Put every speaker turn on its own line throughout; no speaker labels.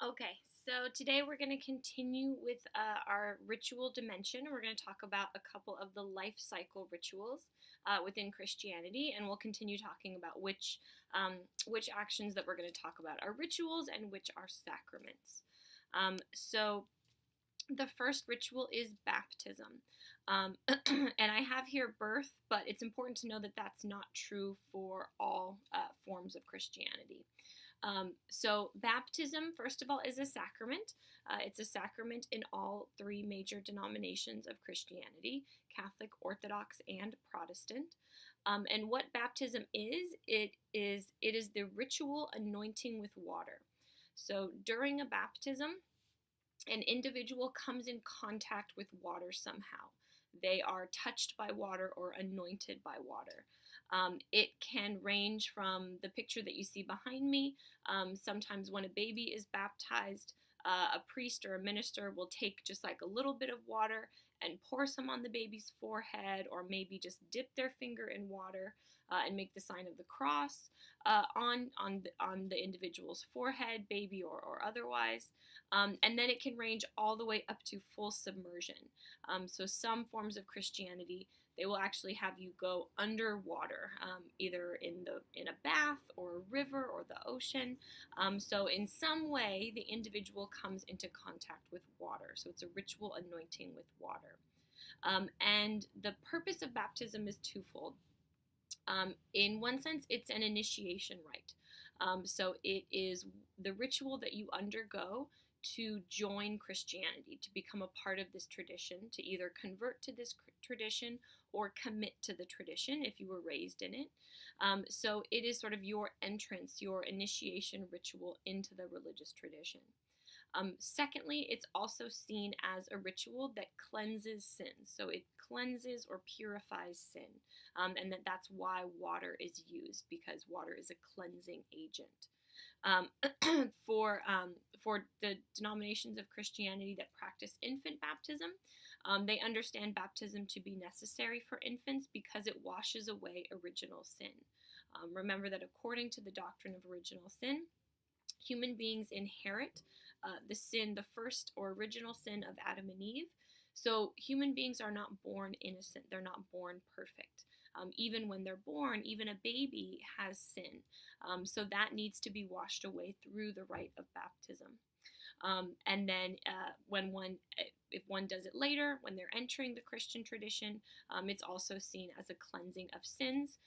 Okay, so today we're going to continue with our ritual dimension. We're going to talk about a couple of the life cycle rituals within Christianity, and we'll continue talking about which actions that we're going to talk about are rituals and which are sacraments. So the first ritual is baptism. And I have here birth, but it's important to know that that's not true for all forms of Christianity. So, baptism, first of all, is a sacrament. It's a sacrament in all three major denominations of Christianity: Catholic, Orthodox, and Protestant. And what baptism is, it is the ritual anointing with water. So, during a baptism, an individual comes in contact with water somehow. They are touched by water or anointed by water. It can range from the picture that you see behind me. Sometimes when a baby is baptized, a priest or a minister will take just like a little bit of water and pour some on the baby's forehead, or maybe just dip their finger in water and make the sign of the cross on the individual's forehead, baby or otherwise. And then it can range all the way up to full submersion. So some forms of Christianity, they will actually have you go underwater, either in a bath or a river or the ocean. So in some way, the individual comes into contact with water. So it's a ritual anointing with water. And the purpose of baptism is twofold. In one sense, it's an initiation rite. So it is the ritual that you undergo to join Christianity, to become a part of this tradition, to either convert to this tradition or commit to the tradition if you were raised in it. So it is sort of your entrance, your initiation ritual into the religious tradition. Secondly, it's also seen as a ritual that cleanses sin. So it cleanses or purifies sin. And that's why water is used, because water is a cleansing agent. Um, for the denominations of Christianity that practice infant baptism, they understand baptism to be necessary for infants because it washes away original sin. Remember that according to the doctrine of original sin, human beings inherit the sin, the first or original sin of Adam and Eve. So human beings are not born innocent, they're not born perfect. Even when they're born, even a baby has sin. So that needs to be washed away through the rite of baptism. And then if one does it later, when they're entering the Christian tradition, it's also seen as a cleansing of sins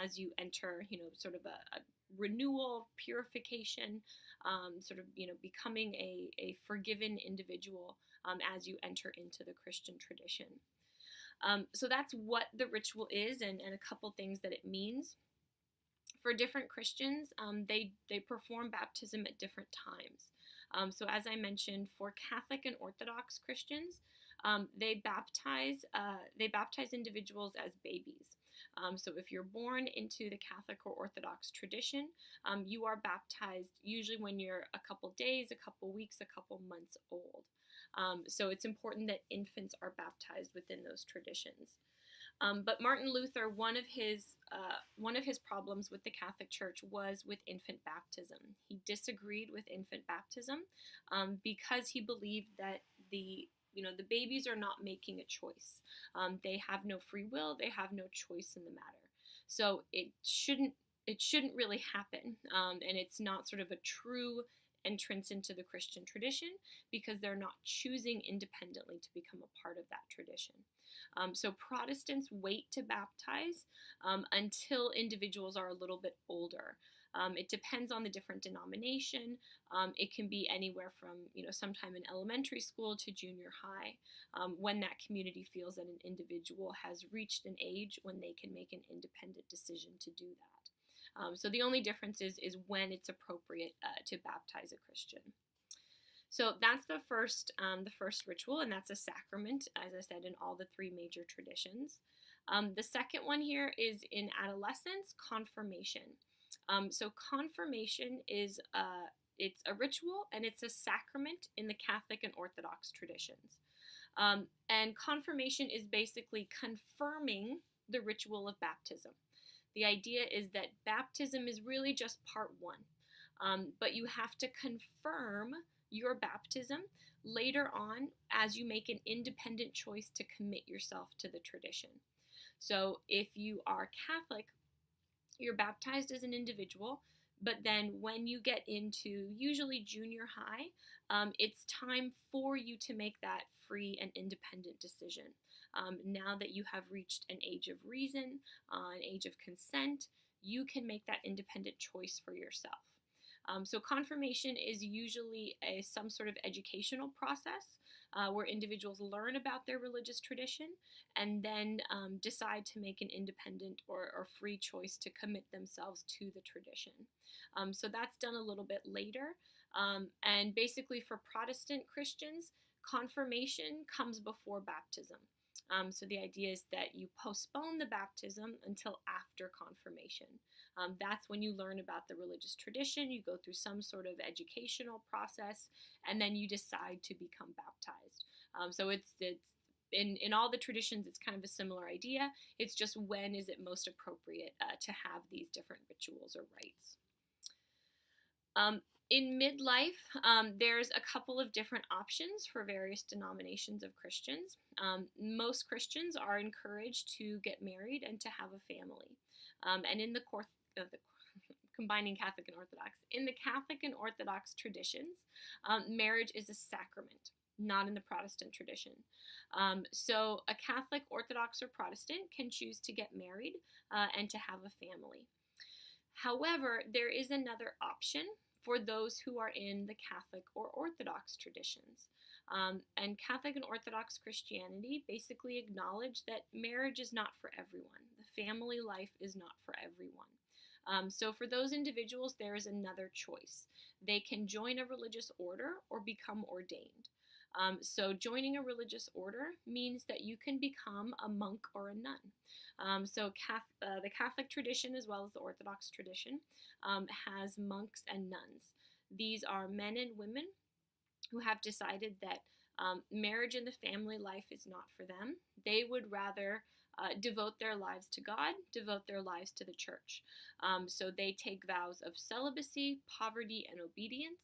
as you enter, sort of a renewal, purification, sort of, becoming a forgiven individual as you enter into the Christian tradition. So that's what the ritual is, and a couple things that it means. For different Christians, they perform baptism at different times. So as I mentioned, for Catholic and Orthodox Christians, they baptize individuals as babies. So if you're born into the Catholic or Orthodox tradition, you are baptized usually when you're a couple days, a couple weeks, a couple months old. So it's important that infants are baptized within those traditions. But Martin Luther, one of his problems with the Catholic Church was with infant baptism. He disagreed with infant baptism because he believed that the babies are not making a choice. They have no free will. They have no choice in the matter. So it shouldn't really happen, and it's not sort of a true entrance into the Christian tradition because they're not choosing independently to become a part of that tradition. So Protestants wait to baptize until individuals are a little bit older. It depends on the different denomination. It can be anywhere from sometime in elementary school to junior high, when that community feels that an individual has reached an age when they can make an independent decision to do that. So the only difference is when it's appropriate to baptize a Christian. So that's the first ritual, and that's a sacrament, as I said, in all the three major traditions. The second one here is in adolescence, confirmation. So confirmation is it's a ritual and it's a sacrament in the Catholic and Orthodox traditions. And confirmation is basically confirming the ritual of baptism. The idea is that baptism is really just part one. but you have to confirm your baptism later on as you make an independent choice to commit yourself to the tradition. So if you are Catholic, you're baptized as an individual, but then when you get into usually junior high, it's time for you to make that free and independent decision. Now that you have reached an age of reason, an age of consent, you can make that independent choice for yourself. So confirmation is usually some sort of educational process where individuals learn about their religious tradition and then decide to make an independent or free choice to commit themselves to the tradition. So that's done a little bit later. And basically for Protestant Christians, confirmation comes before baptism. So the idea is that you postpone the baptism until after confirmation. That's when you learn about the religious tradition, you go through some sort of educational process, and then you decide to become baptized. So it's in all the traditions, it's kind of a similar idea. It's just when is it most appropriate to have these different rituals or rites. In midlife, there's a couple of different options for various denominations of Christians. Most Christians are encouraged to get married and to have a family. And in the combining Catholic and Orthodox, in the Catholic and Orthodox traditions, marriage is a sacrament, not in the Protestant tradition. So a Catholic, Orthodox, or Protestant can choose to get married and to have a family. However, there is another option for those who are in the Catholic or Orthodox traditions. And Catholic and Orthodox Christianity basically acknowledge that marriage is not for everyone. The family life is not for everyone. So for those individuals, there is another choice. They can join a religious order or become ordained. So joining a religious order means that you can become a monk or a nun. So the Catholic tradition, as well as the Orthodox tradition, has monks and nuns. These are men and women who have decided that marriage and the family life is not for them. They would rather devote their lives to God, devote their lives to the church. So they take vows of celibacy, poverty, and obedience.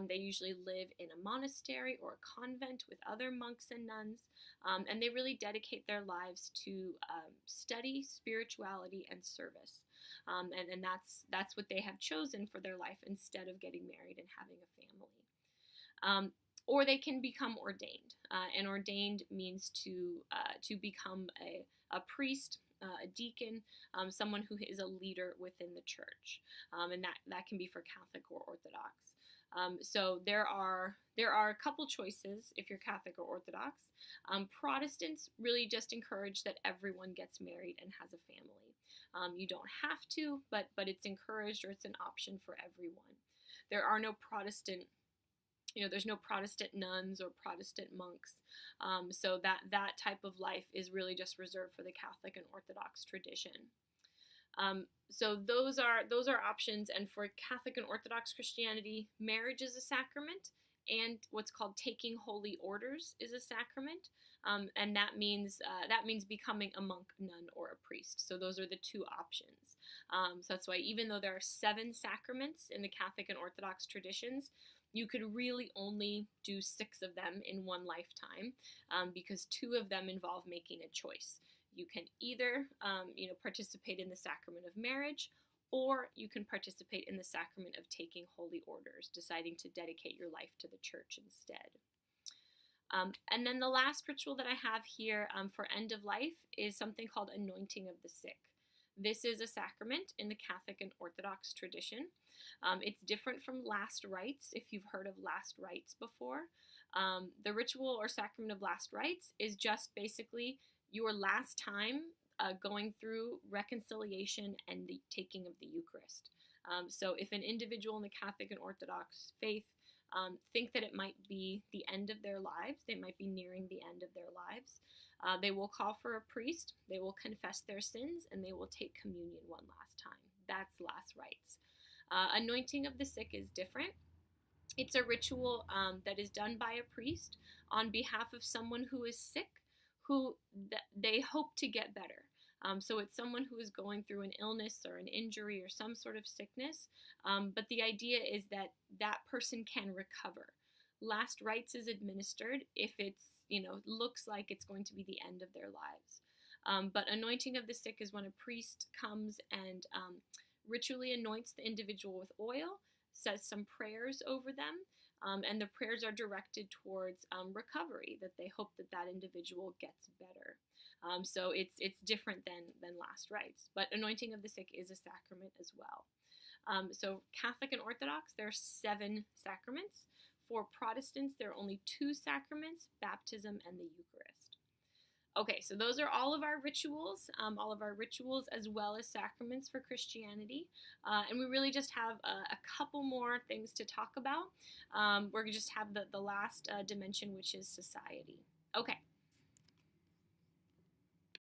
They usually live in a monastery or a convent with other monks and nuns, and they really dedicate their lives to study, spirituality, and service. And that's what they have chosen for their life instead of getting married and having a family. Or they can become ordained, and ordained means to become a priest, a deacon, someone who is a leader within the church, and that can be for Catholic or Orthodox. So there are a couple choices if you're Catholic or Orthodox. Protestants really just encourage that everyone gets married and has a family. You don't have to, but it's encouraged, or it's an option for everyone. There are no Protestant, there's no Protestant nuns or Protestant monks. So that type of life is really just reserved for the Catholic and Orthodox tradition. So those are options, and for Catholic and Orthodox Christianity, marriage is a sacrament, and what's called taking holy orders is a sacrament, and that means becoming a monk, nun, or a priest. So those are the two options. So that's why even though there are 7 sacraments in the Catholic and Orthodox traditions, you could really only do 6 of them in one lifetime, because 2 of them involve making a choice. You can either, participate in the sacrament of marriage, or you can participate in the sacrament of taking holy orders, deciding to dedicate your life to the church instead. And then the last ritual that I have here for end of life is something called anointing of the sick. This is a sacrament in the Catholic and Orthodox tradition. It's different from last rites, if you've heard of last rites before. The ritual or sacrament of last rites is just basically your last time going through reconciliation and the taking of the Eucharist. So if an individual in the Catholic and Orthodox faith think that it might be the end of their lives, they might be nearing the end of their lives, they will call for a priest, they will confess their sins, and they will take communion one last time. That's last rites. Anointing of the sick is different. It's a ritual that is done by a priest on behalf of someone who is sick, who they hope to get better. So it's someone who is going through an illness or an injury or some sort of sickness, but the idea is that that person can recover. Last rites is administered if it's, looks like it's going to be the end of their lives. But anointing of the sick is when a priest comes and ritually anoints the individual with oil, says some prayers over them, and the prayers are directed towards recovery, that they hope that that individual gets better. So it's different than last rites. But anointing of the sick is a sacrament as well. So Catholic and Orthodox, there are 7 sacraments. For Protestants, there are only 2 sacraments, baptism and the Eucharist. Okay, so those are all of our rituals as well as sacraments for Christianity. And we really just have a couple more things to talk about. We're going to just have the last dimension, which is society. Okay,